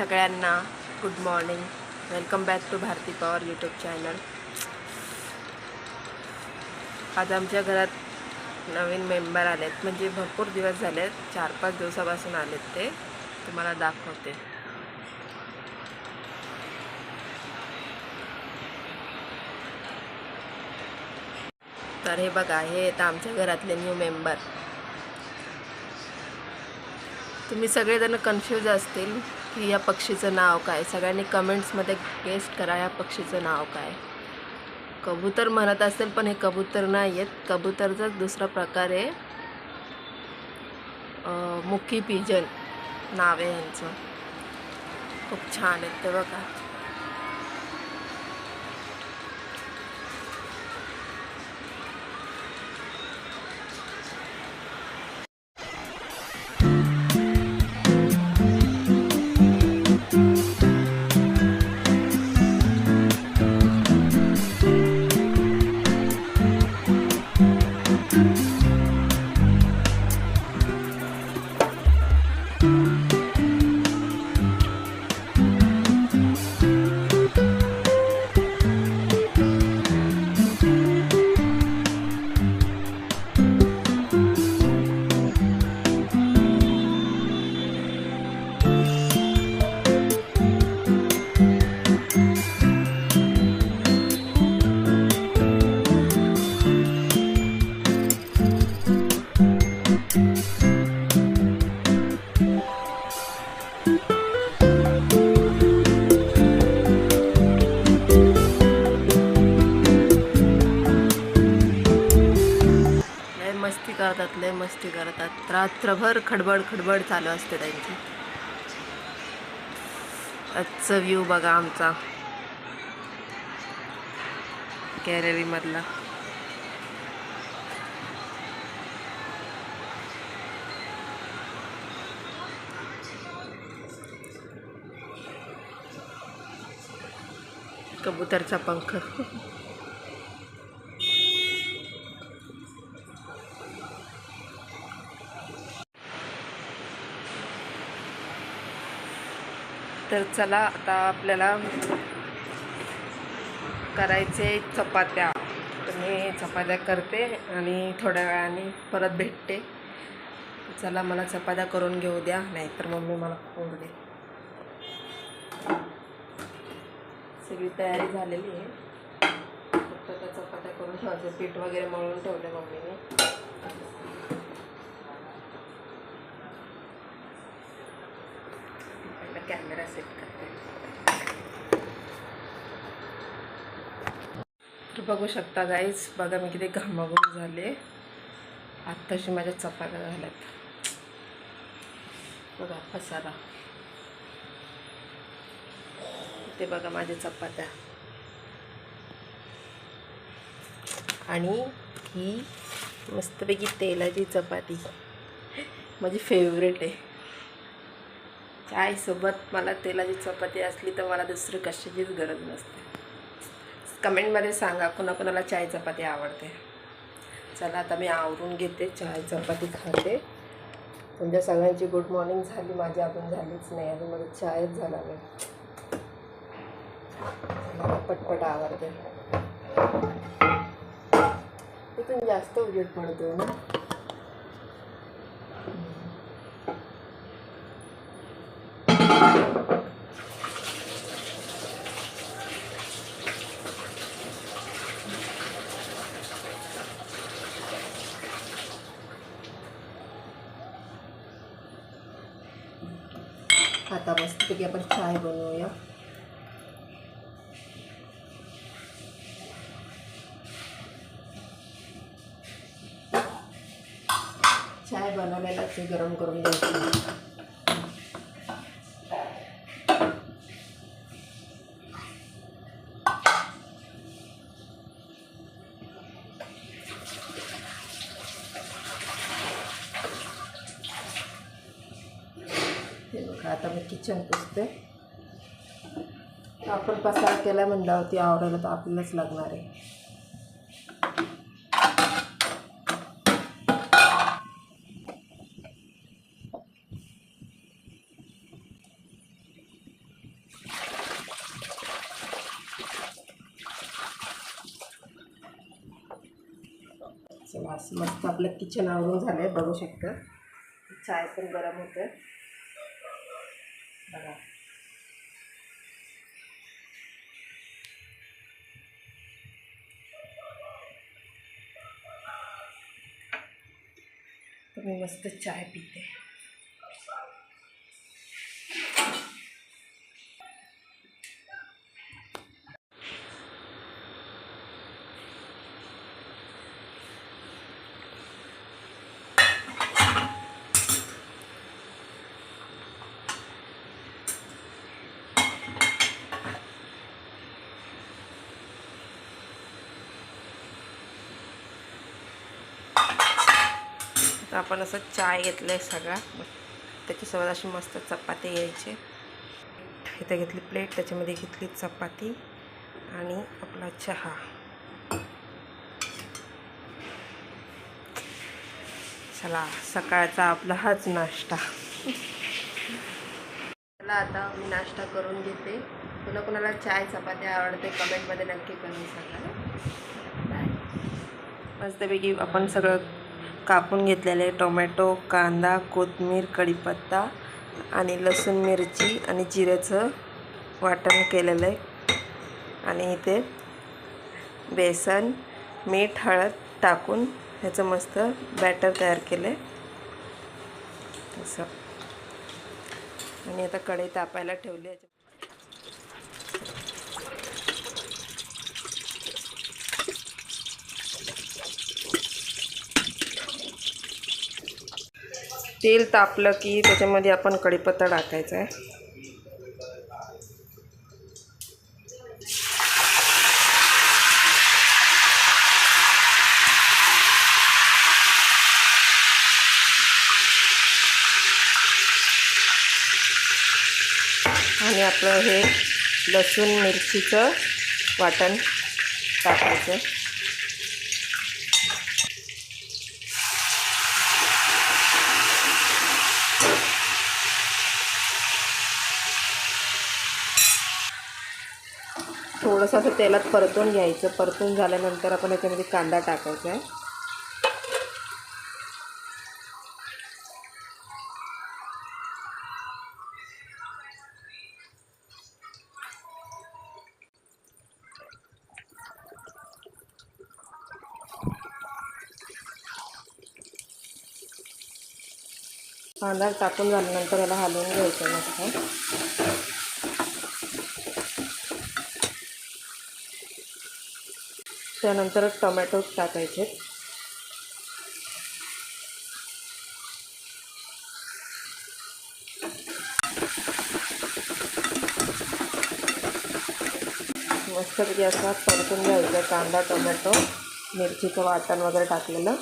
सगळ्यांना good morning. Welcome back to Bharati Pawar YouTube channel. आज आमच्या घरात नवीन मेंबर आलेत, म्हणजे भरपूर दिवस झालेत, 4-5 दिवसापासून आलेत. ते तुम्हाला दाखवते. तर हे बघा, हे येतं आमच्या घरातले न्यू मेंबर. तुम्ही सगळेजण कन्फ्यूज असतील की या पक्षीचं नाव काय. सगळ्यांनी कमेंट्समध्ये गेस्ट करा या पक्षीचं नाव काय. कबूतर म्हणत असेल, पण हे कबूतर नाही आहेत. कबूतरचाच दुसरा प्रकार आहे, मुकी पिजन नाव आहे यांचं. खूप छान आहेत ते बघा. लय मस्ती करतात. रात्रभर खडबड खडबड चालू असते त्यांची. आजचा व्ह्यू बघा आमचा गॅलरी मधला. कबूतरचा पंख. तर चला, आता आपल्याला करायचे चपात्या. तर मी चपात्या करते आणि थोड्या वेळाने परत भेटते. चला, मला चपात्या करून घेऊ द्या, नाहीतर मम्मी मला फोड दे. सगळी तयारी झालेली आहे, फक्त त्या चपात्या करून ठेवायचं. पीठ वगैरे मळून ठेवले मम्मीने. कॅमेरा सेट करते. तर बघू शकता गाईज, बघा मी किती घामाघूम झाले. आत्ताशी माझ्या चपात्या झाल्यात बघा. पसारा ते बघा माझ्या चपात्या. आणि ही मस्तपैकी तेलाची चपाती माझी फेवरेट आहे. चायसोबत मला तेलाची चपाती असली तर मला दुसरी कशाचीच गरज नसते. कमेंटमध्ये सांगा कोणाकोणाला चाय चपाती आवडते. चला, आता मी आवरून घेते, चाय चपाती खाते. तुमच्या सगळ्यांची गुड मॉर्निंग झाली, माझी अजून झालीच नाही. अजून मला चायच झाला नाही. मला पटपट आवडते. इथून जास्त उजेड पडतो ना. आता मस्तपैकी आपण चाय बनवूया. चाय बनवलेला ते गरम करून घ्यायचं. हे बघा, आता मी किचन पुसते. आपण पसारा केला म्हणल्यावरती आवडायला तर आपल्यालाच लागणार आहे. असं मस्त आपलं किचन आवरून झालं आहे, बघू शकता. चाय पण गरम होते बघा. तर मी मस्त चाय पिते. तर आपण असं चाय घेतलं आहे सगळा, त्याच्यासोबत अशी मस्त चपाती घ्यायची. इथे घेतली प्लेट, त्याच्यामध्ये घेतली चपाती आणि आपला चहा. चला सकाळचा आपला हाच नाश्ता. चला आता मी नाश्ता करून घेते. कोणाला चाय चपाती आवडते कमेंटमध्ये नक्की करून सांगा. मस्तपैकी आपण सगळं कापून घेतलेले टोमॅटो, कांदा, कोथिंबीर, कढीपत्ता आणि लसूण, मिरची आणि जिऱ्याचं वाटण केलेलं आहे. आणि इथे बेसन, मीठ, हळद टाकून ह्याचं मस्त बॅटर तयार केलं आहे असं. आणि आता कढई तापायला ठेवली आहे. तेल तापलं की त्याच्यामध्ये आपण कढीपत्ता टाकायचा आहे. आणि आपलं हे लसूण मिरचीचं वाटण टाकायचं. थोडंसं असं तेलात परतून घ्यायचं. परतून झाल्यानंतर आपण याच्यामध्ये कांदा टाकायचा आहे. कांदा टाकून झाल्यानंतर याला हलवून घ्यायचं मस्त. त्यानंतर टोमॅटो टाकायचे. मस्तपैकी असा परतून घ्यायचं कांदा, टोमॅटो, मिरचीचं वाटण वगैरे टाकलेलं.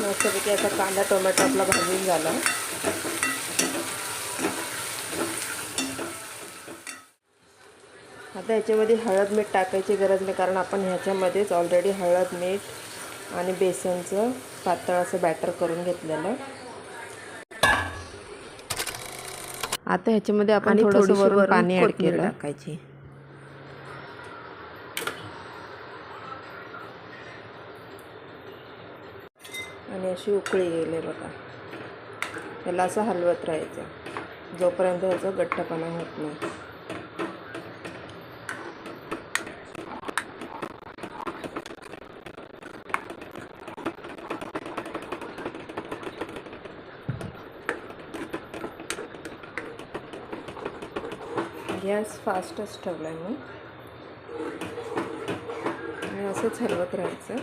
मस्तपैकी असा कांदा टोमॅटो आपला भाजून झाला. आता ह्याच्यामध्ये हळद मीठ टाकायची गरज नाही, कारण आपण ह्याच्यामध्येच ऑलरेडी हळद मीठ आणि बेसनचं पातळ असं बॅटर करून घेतलेलं. आता ह्याच्यामध्ये आपण थोडंसं वरून पाणी ॲड केलं टाकायची. आणि अशी उकळी गेली बघा. याला असं हलवत राहायचं जोपर्यंत ह्याचा गट्टपणा होत नाही. गॅस फास्टच ठेवला आहे मी. आणि असंच हलवत राहायचं.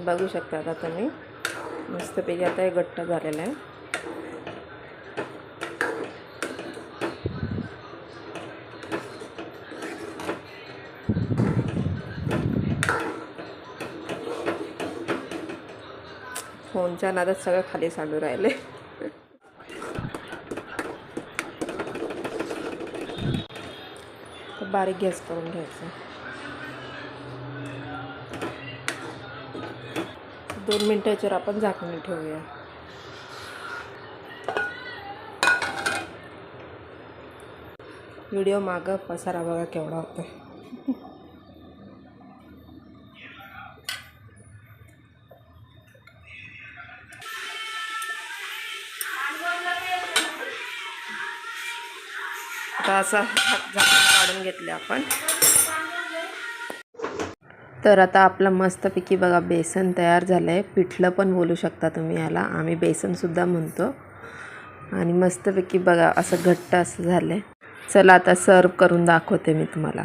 बघू शकता आता तुम्ही मस्तपैकी आता हे घट्ट झालेलं आहे. फोनच्या नादात सगळं खाली सांडू राहिले. बारीक गॅस करून घ्यायचं. 2 मिनटं याच्यावर आपण झाकून ठेवूया. व्हिडिओ मागं पसारा बघा केवढा होता. आता असं झाकण काढून घेतले आपण. तर आता आपलं मस्तपैकी बघा बेसन तयार झालं आहे. पिठलं पण बोलू शकता तुम्ही याला, आम्ही बेसनसुद्धा म्हणतो. आणि मस्तपैकी बघा असं घट्ट असं झालं आहे. चला आता सर्व करून दाखवते मी तुम्हाला.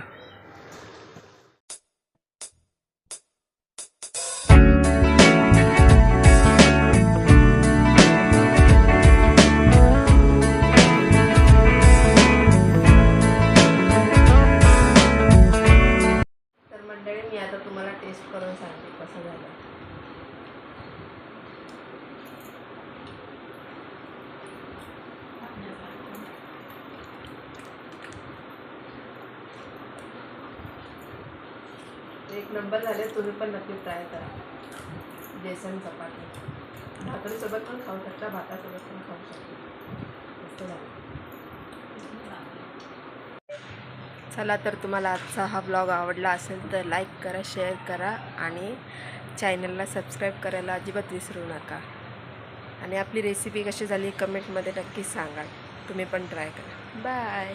तर मंडळी मी आता तुम्हाला टेस्ट करून सांगते कसं झालं. एक नंबर झाले. तुम्ही पण नक्की ट्राय करा. बेसन चपाती भाकरीसोबत पण खाऊ शकता, भातासोबत पण खाऊ शकता. मस्त झालं. चला तर तुम्हाला आजचा हा ब्लॉग आवडला असेल तर लाईक करा, शेअर करा आणि चॅनलला सबस्क्राईब करायला अजिबात विसरू नका. आणि आपली रेसिपी कशी झाली कमेंटमध्ये नक्की सांगा. तुम्ही पण ट्राय करा. बाय.